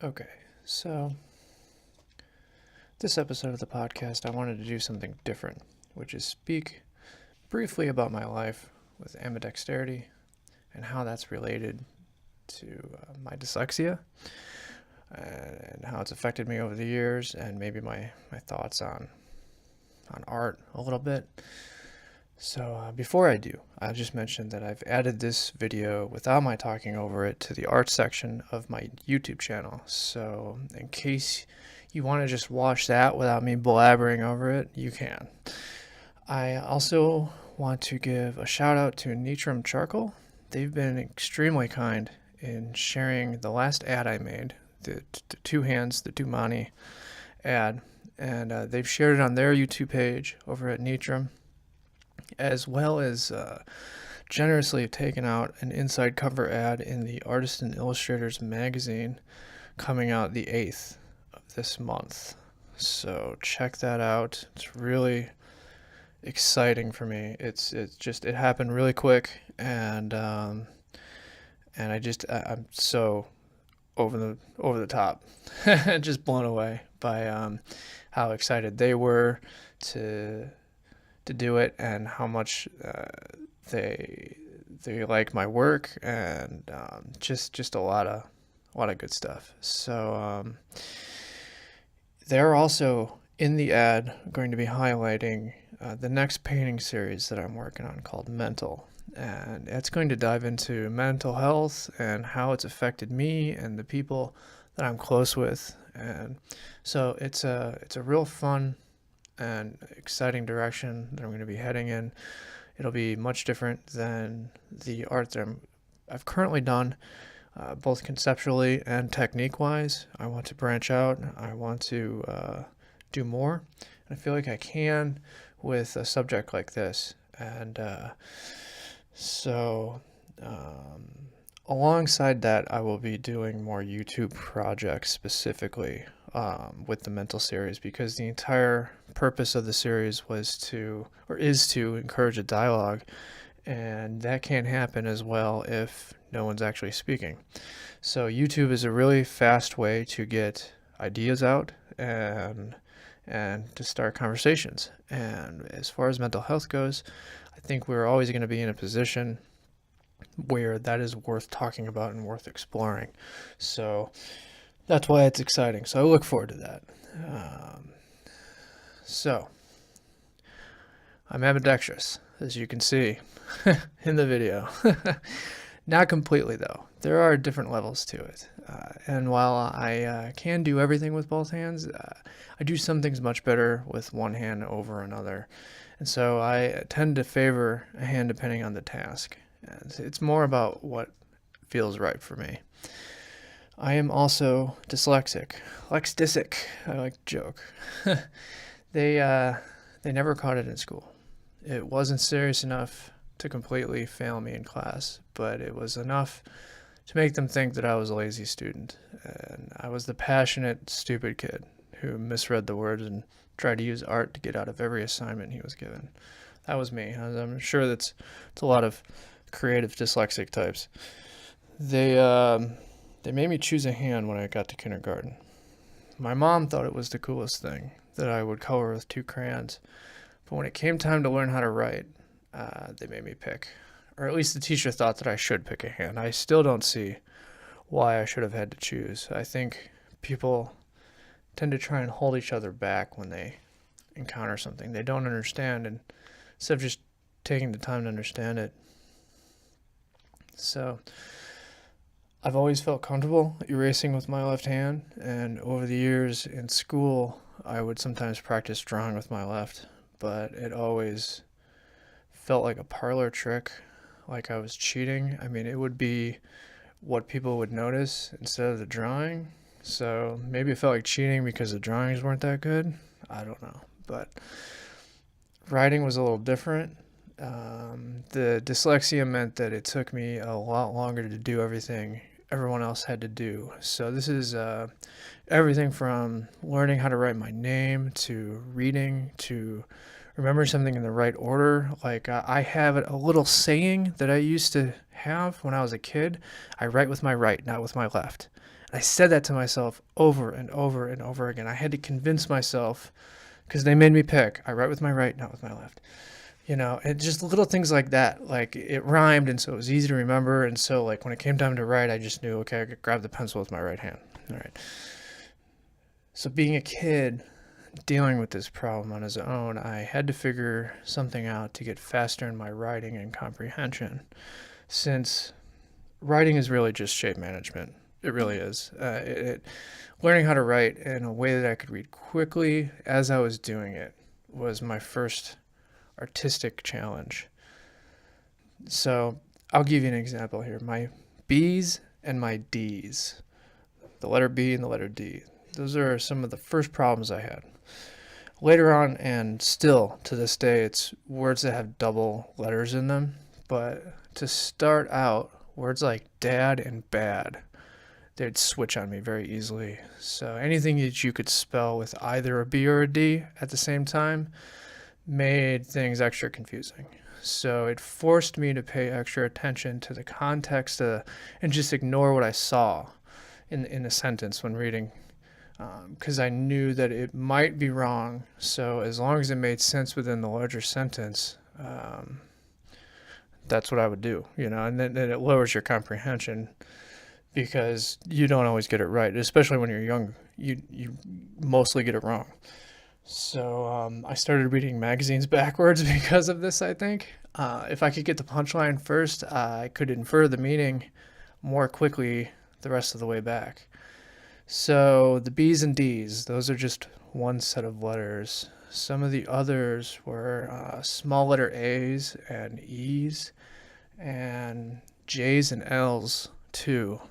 Okay, so this episode of the podcast, I wanted to do something different, which is speak briefly about my life with ambidexterity and how that's related to my dyslexia and how it's affected me over the years, and maybe my thoughts on art a little bit. So before I do, I'll just mention that I've added this video without my talking over it to the art section of my YouTube channel. So in case you want to just watch that without me blabbering over it, you can. I also want to give a shout out to Nitram Charcoal. They've been extremely kind in sharing the last ad I made, the two hands, the Dumani ad, and they've shared it on their YouTube page over at Nitram, as well as generously taken out an inside cover ad in the Artists and Illustrators magazine coming out the 8th of this month. So check that out. It's really exciting for me. It happened really quick, and I'm so over the top, just blown away by how excited they were to do it, and how much they like my work, and just a lot of good stuff. So they're also in the ad going to be highlighting the next painting series that I'm working on called Mental, and it's going to dive into mental health and how it's affected me and the people that I'm close with. And so it's a real fun and exciting direction that I'm going to be heading in. It'll be much different than the art that I've currently done, both conceptually and technique-wise. I want to branch out. I want to do more. And I feel like I can with a subject like this. And so alongside that, I will be doing more YouTube projects specifically with the Mental series, because the entire purpose of the series is to encourage a dialogue, and that can't happen as well if no one's actually speaking. So YouTube is a really fast way to get ideas out and to start conversations. And as far as mental health goes, I think we're always going to be in a position where that is worth talking about and worth exploring. So that's why it's exciting. So I look forward to that. So I'm ambidextrous, as you can see in the video. Not completely, though. There are different levels to it. And while I can do everything with both hands, I do some things much better with one hand over another. And so I tend to favor a hand depending on the task. And it's more about what feels right for me. I am also dyslexic. lexDysic, I like to joke. They never caught it in school. It wasn't serious enough to completely fail me in class, but it was enough to make them think that I was a lazy student. And I was the passionate, stupid kid who misread the words and tried to use art to get out of every assignment he was given. That was me. I'm sure it's a lot of creative dyslexic types. They made me choose a hand when I got to kindergarten. My mom thought it was the coolest thing that I would color with 2 crayons, but when it came time to learn how to write, they made me pick. Or at least the teacher thought that I should pick a hand. I still don't see why I should have had to choose. I think people tend to try and hold each other back when they encounter something they don't understand, and instead of just taking the time to understand it. So I've always felt comfortable erasing with my left hand, and over the years in school, I would sometimes practice drawing with my left, but it always felt like a parlor trick, like I was cheating. I mean, it would be what people would notice instead of the drawing. So maybe it felt like cheating because the drawings weren't that good. I don't know. But writing was a little different. The dyslexia meant that it took me a lot longer to do everything everyone else had to do. So this is everything from learning how to write my name to reading to remember something in the right order. Like I have a little saying that I used to have when I was a kid. I write with my right, not with my left. I said that to myself over and over and over again. I had to convince myself, because they made me pick. I write with my right, not with my left. And just little things like that. Like, it rhymed, and so it was easy to remember. And so, like, when it came time to write, I just knew, okay, I could grab the pencil with my right hand. All right. So being a kid, dealing with this problem on his own, I had to figure something out to get faster in my writing and comprehension, since writing is really just shape management. It really is. Learning how to write in a way that I could read quickly as I was doing it was my first artistic challenge. So I'll give you an example here. My B's and my D's, the letter B and the letter D, those are some of the first problems I had. Later on, and still to this day, it's words that have double letters in them. But to start out, words like dad and bad, they'd switch on me very easily. So anything that you could spell with either a B or a D at the same time made things extra confusing. So it forced me to pay extra attention to the context and just ignore what I saw in a sentence when reading, because I knew that it might be wrong. So as long as it made sense within the larger sentence, that's what I would do, and then it lowers your comprehension, because you don't always get it right, especially when you're young. You mostly get it wrong. So I started reading magazines backwards because of this, I think. If I could get the punchline first, I could infer the meaning more quickly the rest of the way back. So the B's and D's, those are just one set of letters. Some of the others were small letter A's and E's, and J's and L's too.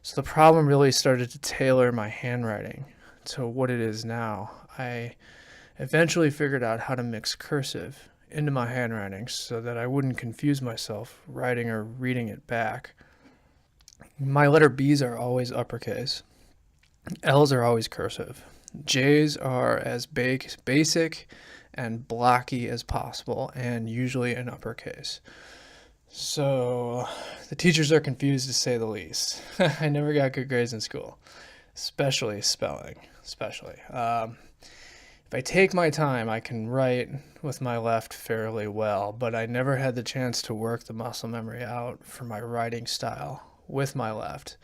So the problem really started to tailor my handwriting to what it is now. I eventually figured out how to mix cursive into my handwriting so that I wouldn't confuse myself writing or reading it back. My letter B's are always uppercase. L's are always cursive. J's are as basic and blocky as possible, and usually in uppercase. So the teachers are confused, to say the least. I never got good grades in school, especially spelling. If I take my time, I can write with my left fairly well, but I never had the chance to work the muscle memory out for my writing style with my left,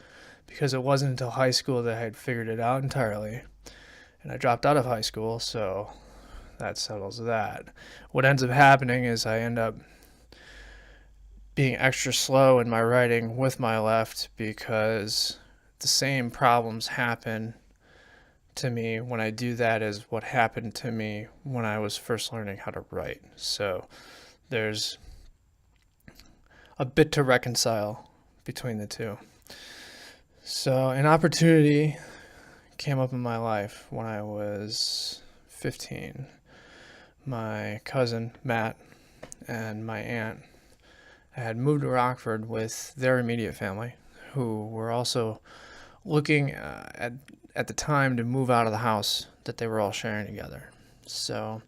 because it wasn't until high school that I had figured it out entirely. And I dropped out of high school, so that settles that. What ends up happening is I end up being extra slow in my writing with my left, because the same problems happen to me when I do that as what happened to me when I was first learning how to write. So there's a bit to reconcile between the two. So an opportunity came up in my life when I was 15. My cousin, Matt, and my aunt had moved to Rockford with their immediate family, who were also looking at the time to move out of the house that they were all sharing together. So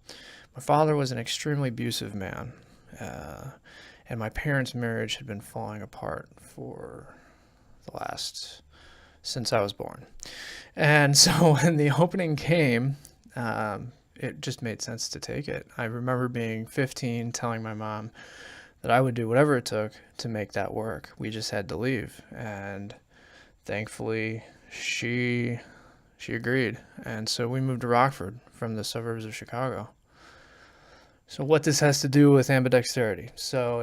my father was an extremely abusive man, and my parents' marriage had been falling apart for since I was born. And so when the opening came, it just made sense to take it. I remember being 15, telling my mom that I would do whatever it took to make that work. We just had to leave, and thankfully she agreed. And so we moved to Rockford from the suburbs of Chicago. So what this has to do with ambidexterity. So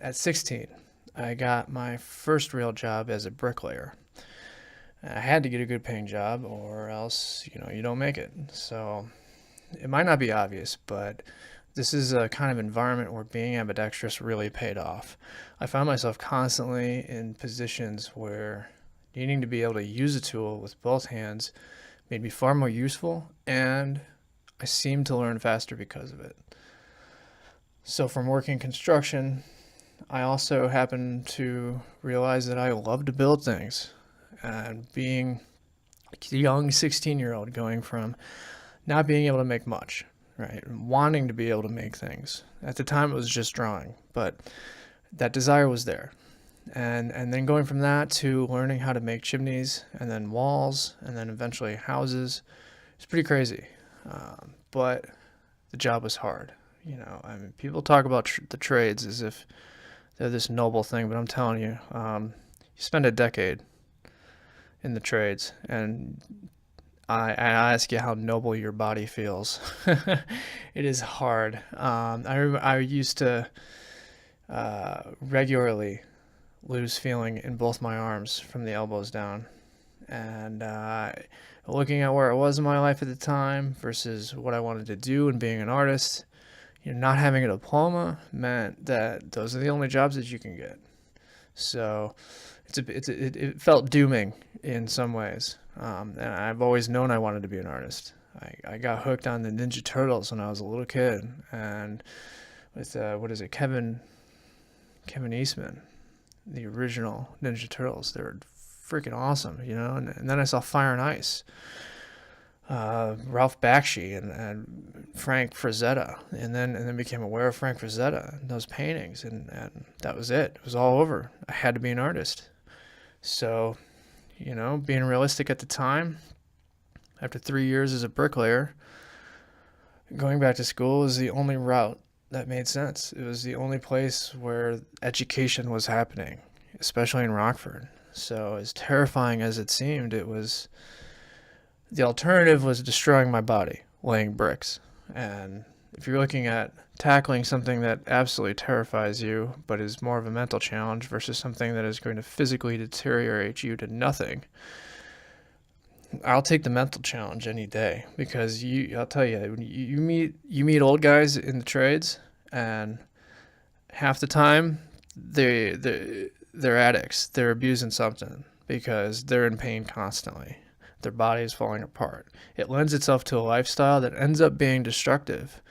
at 16, I got my first real job as a bricklayer. I had to get a good paying job, or else, you don't make it. So it might not be obvious, but this is a kind of environment where being ambidextrous really paid off. I found myself constantly in positions where needing to be able to use a tool with both hands made me far more useful, and I seemed to learn faster because of it. So from working construction, I also happened to realize that I love to build things. And being a young 16-year-old, going from not being able to make much, right, and wanting to be able to make things. At the time, it was just drawing, but that desire was there. And then going from that to learning how to make chimneys and then walls and then eventually houses. It's pretty crazy. But the job was hard. You know, I mean, people talk about the trades as if they're this noble thing, but I'm telling you, you spend a decade in the trades, and I ask you how noble your body feels. It is hard. I used to regularly lose feeling in both my arms from the elbows down, and looking at where I was in my life at the time versus what I wanted to do and being an artist, you know, not having a diploma meant that those are the only jobs that you can get. So it felt dooming in some ways. And I've always known I wanted to be an artist. I got hooked on the Ninja Turtles when I was a little kid, and with Kevin Eastman, the original Ninja Turtles. They were freaking awesome, you know. And then I saw Fire and Ice, Ralph Bakshi and Frank Frazetta, and then became aware of Frank Frazetta and those paintings, and that was it. It was all over. I had to be an artist. So, you know, being realistic at the time, after 3 years as a bricklayer, going back to school was the only route that made sense. It was the only place where education was happening, especially in Rockford. So as terrifying as it seemed, it was, the alternative was destroying my body, laying bricks. And if you're looking at tackling something that absolutely terrifies you, but is more of a mental challenge versus something that is going to physically deteriorate you to nothing, I'll take the mental challenge any day, because I'll tell you, you meet old guys in the trades, and half the time they're addicts. They're abusing something because they're in pain constantly. Their body is falling apart. It lends itself to a lifestyle that ends up being destructive,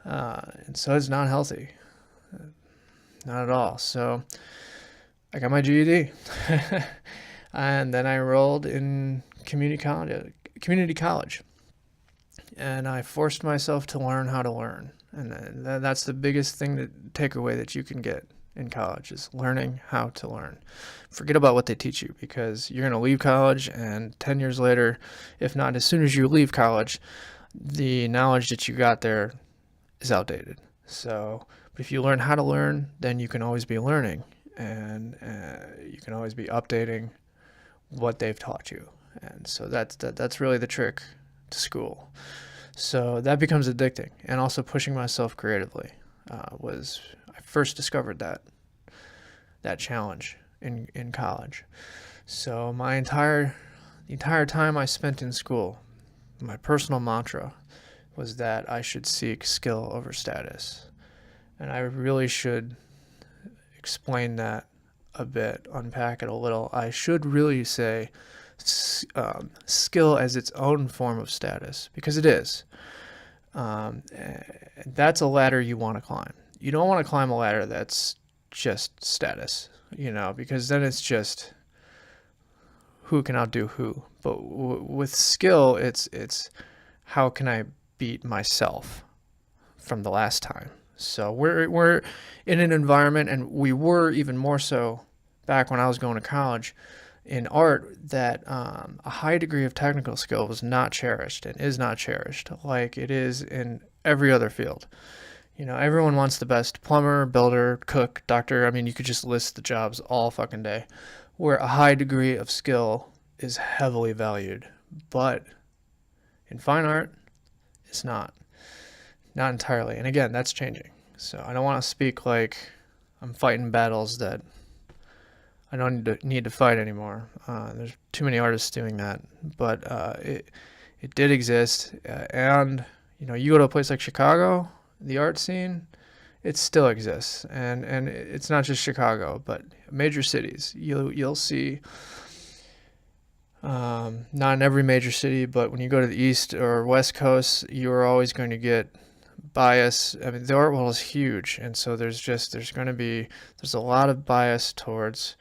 and so it's not healthy, not at all. So I got my GED, and then I enrolled in community college, and I forced myself to learn how to learn. And that's the biggest thing, that takeaway that you can get in college, is learning how to learn. Forget about what they teach you, because you're going to leave college, and 10 years later, if not as soon as you leave college, the knowledge that you got there is outdated. So, but if you learn how to learn, then you can always be learning, and you can always be updating what they've taught you. And so that's really the trick to school. So that becomes addicting, and also pushing myself creatively was, I first discovered that challenge in college. So the entire time I spent in school, my personal mantra was that I should seek skill over status, and I really should explain that a bit, unpack it a little. I should really say skill as its own form of status, because it is. That's a ladder you want to climb. You don't want to climb a ladder that's just status, you know, because then it's just who can outdo who. But with skill, it's how can I beat myself from the last time. So we're in an environment, and we were even more so back when I was going to college, in art, that a high degree of technical skill was not cherished, and is not cherished like it is in every other field. You know, everyone wants the best plumber, builder, cook, doctor. I mean, you could just list the jobs all fucking day, where a high degree of skill is heavily valued. But in fine art, it's not entirely. And again, that's changing. So I don't want to speak like I'm fighting battles that I don't need to fight anymore. There's too many artists doing that, but it did exist. And you know, you go to a place like Chicago, the art scene, it still exists, and it's not just Chicago, but major cities. You'll see, not in every major city, but when you go to the East or West Coast, you're always going to get bias. I mean, the art world is huge, and so there's a lot of bias towards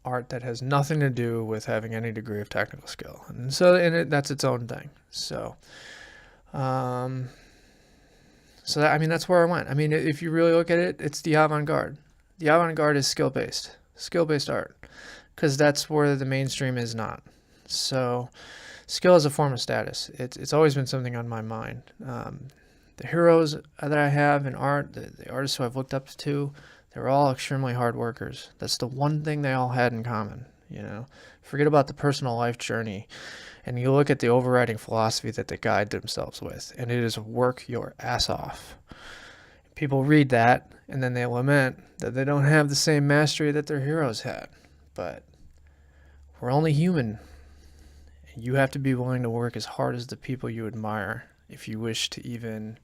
art that has nothing to do with having any degree of technical skill, and so that's its own thing. So that, I mean, that's where I went. I mean, if you really look at it, it's the avant-garde. The avant-garde is skill-based art, because that's where the mainstream is not. So skill is a form of status. It's always been something on my mind. The heroes that I have in art, the artists who I've looked up to, they're all extremely hard workers. That's the one thing they all had in common. Forget about the personal life journey, and you look at the overriding philosophy that they guide themselves with, and it is work your ass off. People read that, and then they lament that they don't have the same mastery that their heroes had. But we're only human. You have to be willing to work as hard as the people you admire if you wish to even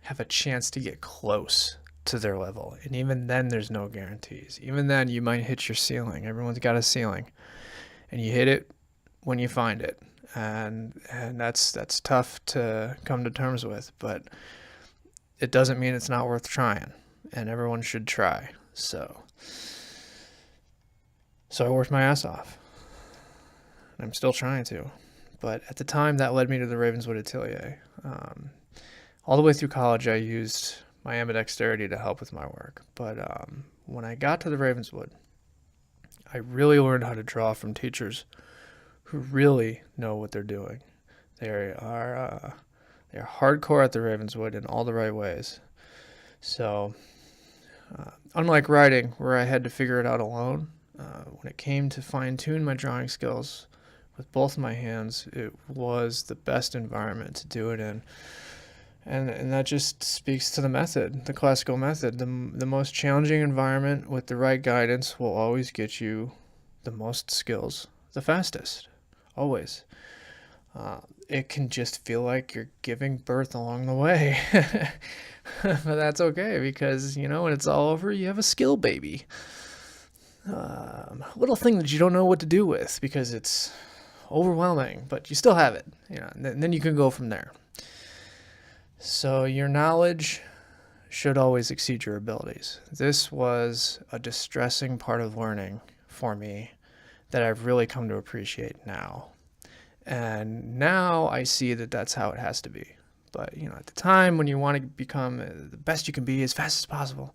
have a chance to get close to their level. And even then, there's no guarantees. Even then, you might hit your ceiling. Everyone's got a ceiling, and you hit it when you find it. And that's tough to come to terms with, but it doesn't mean it's not worth trying, and everyone should try. So I worked my ass off. I'm still trying to, but at the time that led me to the Ravenswood Atelier. All the way through college, I used my ambidexterity to help with my work. But when I got to the Ravenswood, I really learned how to draw from teachers who really know what they're doing. They're hardcore at the Ravenswood in all the right ways. So unlike writing, where I had to figure it out alone, when it came to fine-tune my drawing skills with both my hands, it was the best environment to do it in. And that just speaks to the method, the classical method. The most challenging environment with the right guidance will always get you the most skills the fastest, always. It can just feel like you're giving birth along the way. But that's okay, because, when it's all over, you have a skill baby. A little thing that you don't know what to do with because it's overwhelming, but you still have it. And then you can go from there. So your knowledge should always exceed your abilities. This was a distressing part of learning for me that I've really come to appreciate now. And now I see that that's how it has to be. But, at the time when you want to become the best you can be as fast as possible,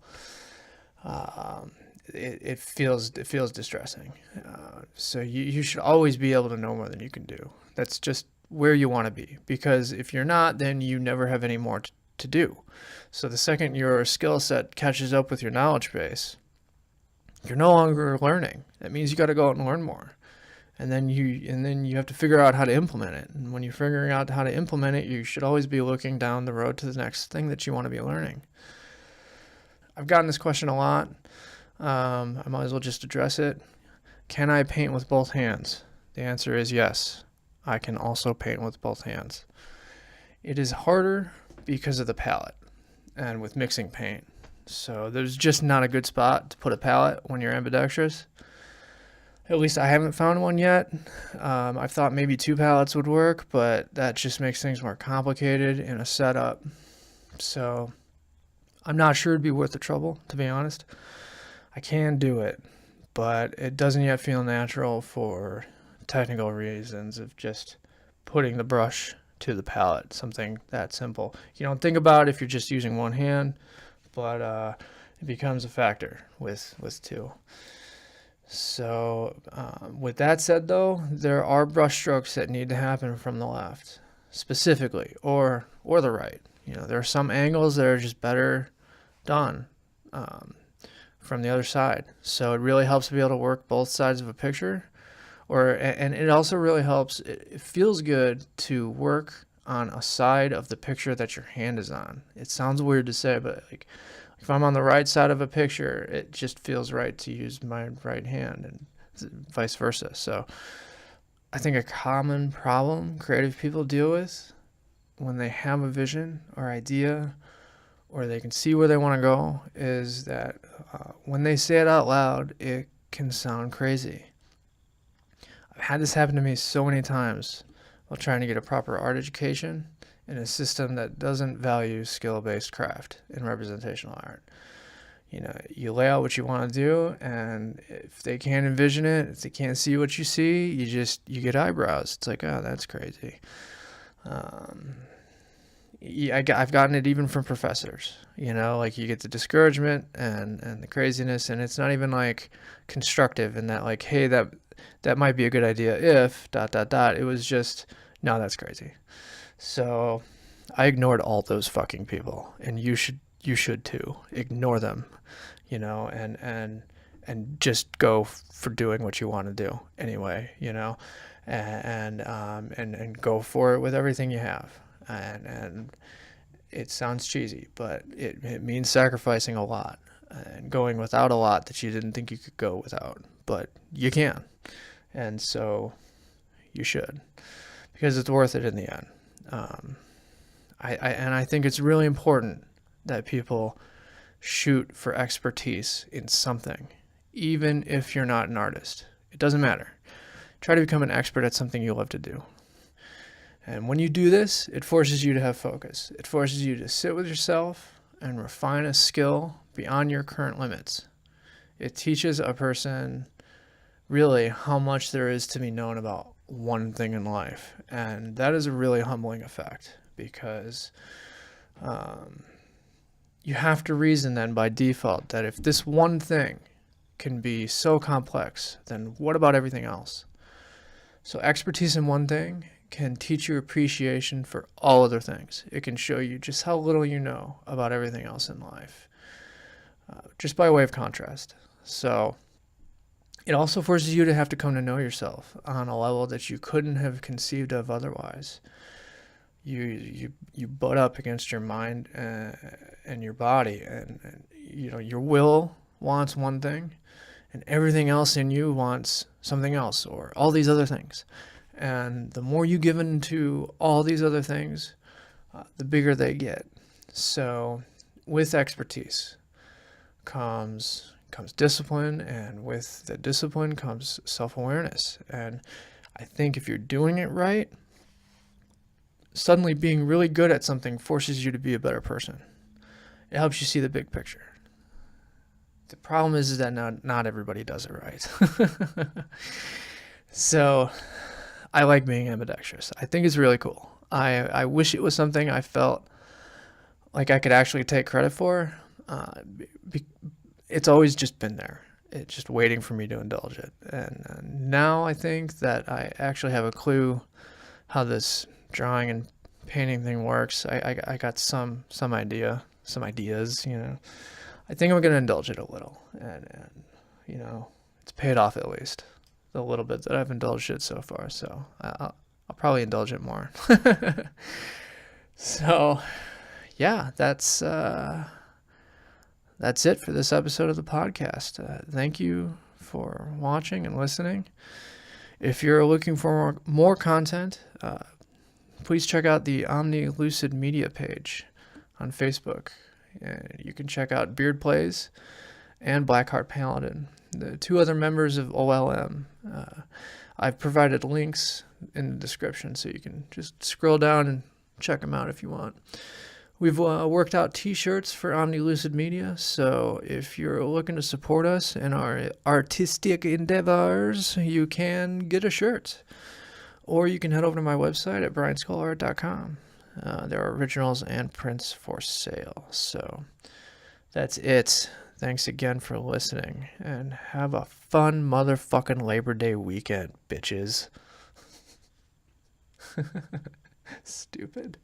it feels distressing. So you should always be able to know more than you can do. That's just where you want to be, because if you're not, then you never have any more to do. So the second your skill set catches up with your knowledge base, you're no longer learning. That means you got to go out and learn more. And then you have to figure out how to implement it. And when you're figuring out how to implement it, you should always be looking down the road to the next thing that you want to be learning. I've gotten this question a lot. I might as well just address it. Can I paint with both hands? The answer is yes. I can also paint with both hands. It is harder because of the palette and with mixing paint. So there's just not a good spot to put a palette when you're ambidextrous. At least I haven't found one yet. I thought maybe 2 palettes would work, but that just makes things more complicated in a setup. So I'm not sure it'd be worth the trouble, to be honest. I can do it, but it doesn't yet feel natural for technical reasons of just putting the brush to the palette, something that simple. You don't think about it if you're just using one hand, but it becomes a factor with 2. So with that said, though, there are brush strokes that need to happen from the left specifically, or the right. There are some angles that are just better done from the other side. So it really helps to be able to work both sides of a picture. And it also really helps, it feels good to work on a side of the picture that your hand is on. It sounds weird to say, but if I'm on the right side of a picture, it just feels right to use my right hand, and vice versa. So I think a common problem creative people deal with when they have a vision or idea, or they can see where they want to go, is that when they say it out loud, it can sound crazy. I've had this happen to me so many times while trying to get a proper art education in a system that doesn't value skill-based craft in representational art. You lay out what you want to do, and if they can't envision it, if they can't see what you see, you get eyebrows. It's like, oh, that's crazy. I've gotten it even from professors, you know, like you get the discouragement and the craziness, and it's not even like constructive in that like, hey, that might be a good idea if ... It was just, no, that's crazy. So I ignored all those fucking people, and you should too. Ignore them, you know, and just go for doing what you want to do anyway, you know, and go for it with everything you have. And it sounds cheesy, but it means sacrificing a lot and going without a lot that you didn't think you could go without, but you can. And so you should, because it's worth it in the end. I think it's really important that people shoot for expertise in something, even if you're not an artist. It doesn't matter. Try to become an expert at something you love to do. And when you do this, it forces you to have focus. It forces you to sit with yourself and refine a skill beyond your current limits. It teaches a person really how much there is to be known about one thing in life. And that is a really humbling effect, because you have to reason then by default that if this one thing can be so complex, then what about everything else? So expertise in one thing can teach you appreciation for all other things. It can show you just how little you know about everything else in life, just by way of contrast. So it also forces you to have to come to know yourself on a level that you couldn't have conceived of otherwise. You butt up against your mind and your body, and you know, your will wants one thing, and everything else in you wants something else, or all these other things. And the more you give in to all these other things, the bigger they get. So with expertise comes discipline, and with the discipline comes self-awareness. And I think if you're doing it right, suddenly being really good at something forces you to be a better person. It helps you see the big picture. The problem is that not everybody does it right. So I like being ambidextrous. I think it's really cool. I wish it was something I felt like I could actually take credit for. It's always just been there. It's just waiting for me to indulge it. And now I think that I actually have a clue how this drawing and painting thing works. I got some ideas, you know. I think I'm going to indulge it a little. And, you know, it's paid off at least. The little bit that I've indulged it so far, so I'll probably indulge it more. So, yeah, that's it for this episode of the podcast. Thank you for watching and listening. If you're looking for more content, please check out the Omni Lucid Media page on Facebook. And you can check out Beard Plays and Blackheart Paladin, the two other members of OLM. I've provided links in the description, so you can just scroll down and check them out if you want. We've worked out t-shirts for Omni Lucid Media, so if you're looking to support us in our artistic endeavors, you can get a shirt. Or you can head over to my website at brianscholarart.com. There are originals and prints for sale. So that's it. Thanks again for listening, and have a fun motherfucking Labor Day weekend, bitches. Stupid.